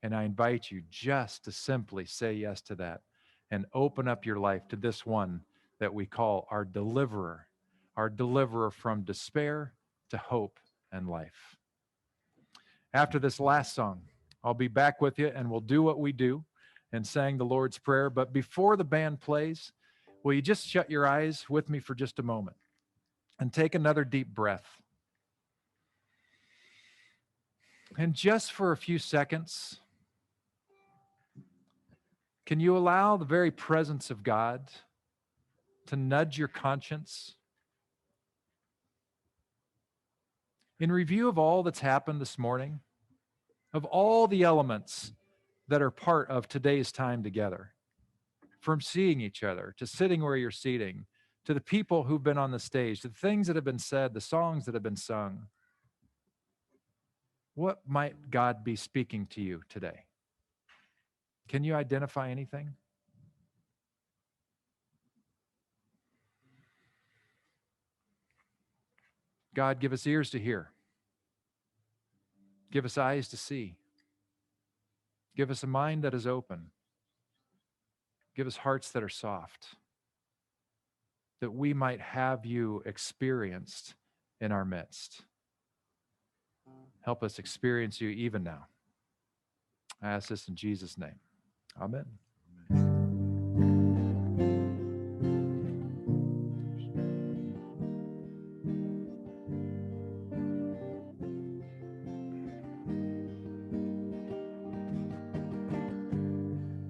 And I invite you just to simply say yes to that and open up your life to this one that we call our deliverer from despair to hope and life. After this last song, I'll be back with you and we'll do what we do and sang the Lord's Prayer. But before the band plays, will you just shut your eyes with me for just a moment and take another deep breath? And just for a few seconds, can you allow the very presence of God to nudge your conscience? In review of all that's happened this morning, of all the elements that are part of today's time together, from seeing each other, to sitting where you're seating, to the people who've been on the stage, to the things that have been said, the songs that have been sung, what might God be speaking to you today? Can you identify anything? God, give us ears to hear. Give us eyes to see. Give us a mind that is open. Give us hearts that are soft, that we might have you experienced in our midst. Help us experience you even now. I ask this in Jesus' name. Amen.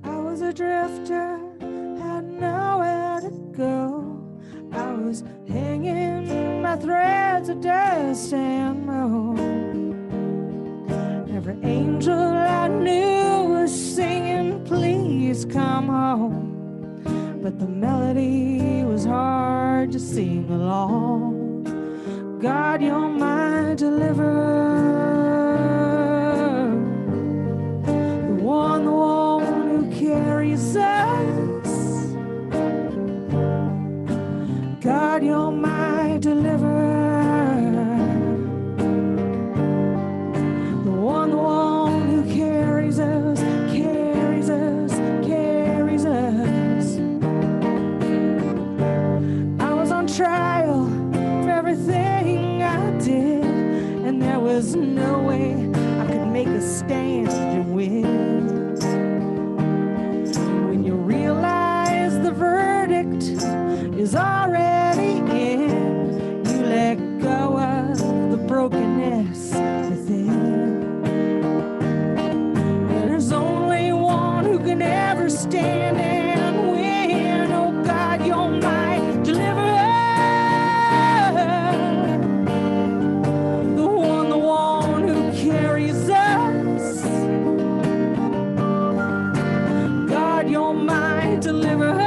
I was a drifter, had nowhere to go. I was hanging my threads of dust and mold. Every angel I knew was singing, please come home. But the melody was hard to sing along. God, you're my deliverer, the one who carries us. God, you're my deliverer, the one who carries us, carries us, carries us. I was on trial for everything I did, and there was no way I could make a stand and win. When you realize the verdict is already in, you let go of the brokenness within. There's only one who can ever stand and win. Oh God, you're my deliverer. The one who carries us. God, you're my deliverer.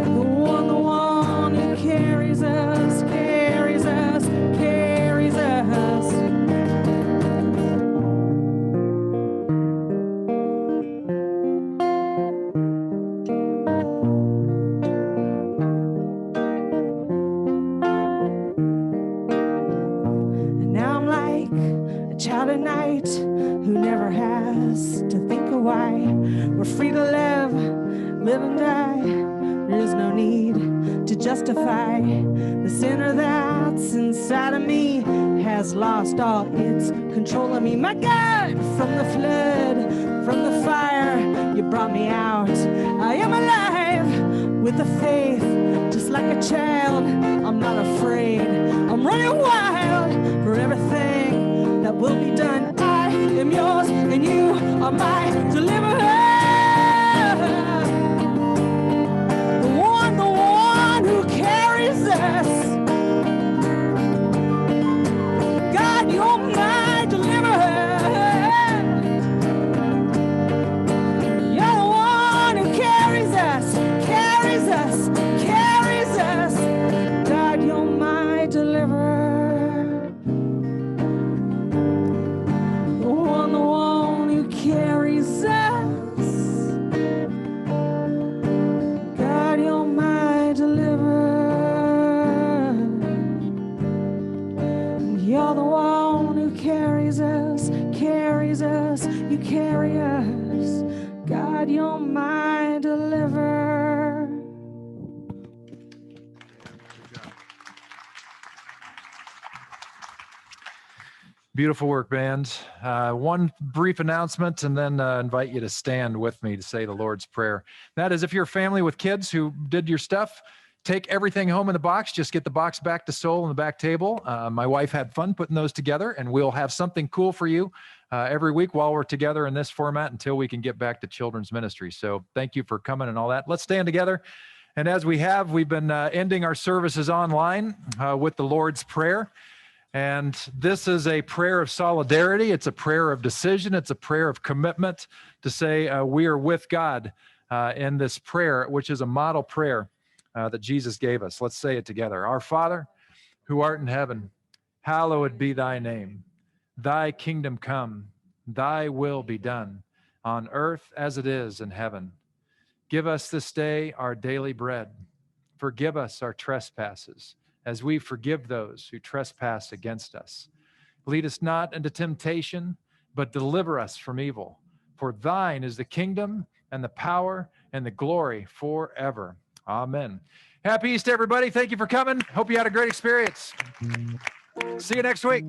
The one who carries us, carries us, carries us. And now I'm like a child at night who never has to think of why. We're free to live and die. There is no need to justify. The sinner that's inside of me has lost all its control of me. My God, from the flood, from the fire, you brought me out. I am alive with the faith, just like a child. I'm not afraid. I'm running wild for everything that will be done. I am yours and you are my deliverer. The one who carries us. God, you're my deliverer. You're the one who carries us, carries us, carries us. God, you're my deliverer. The one who carries us. God, you're my deliverer. You're the one who carries us, you carry us. God, you're my deliverer. Beautiful work, band. One brief announcement and then invite you to stand with me to say the Lord's Prayer. That is, if you're a family with kids who did your stuff, take everything home in the box. Just get the box back to Soul on the back table. My wife had fun putting those together, and we'll have something cool for you every week while we're together in this format until we can get back to children's ministry. So thank you for coming and all that. Let's stand together. And as we've been ending our services online with the Lord's Prayer. And this is a prayer of solidarity. It's a prayer of decision. It's a prayer of commitment to say we are with God in this prayer, which is a model prayer that Jesus gave us. Let's say it together. Our Father, who art in heaven, hallowed be thy name. Thy kingdom come, thy will be done on earth as it is in heaven. Give us this day our daily bread. Forgive us our trespasses, as we forgive those who trespass against us. Lead us not into temptation, but deliver us from evil. For thine is the kingdom and the power and the glory forever. Amen. Happy Easter, everybody. Thank you for coming. Hope you had a great experience. See you next week.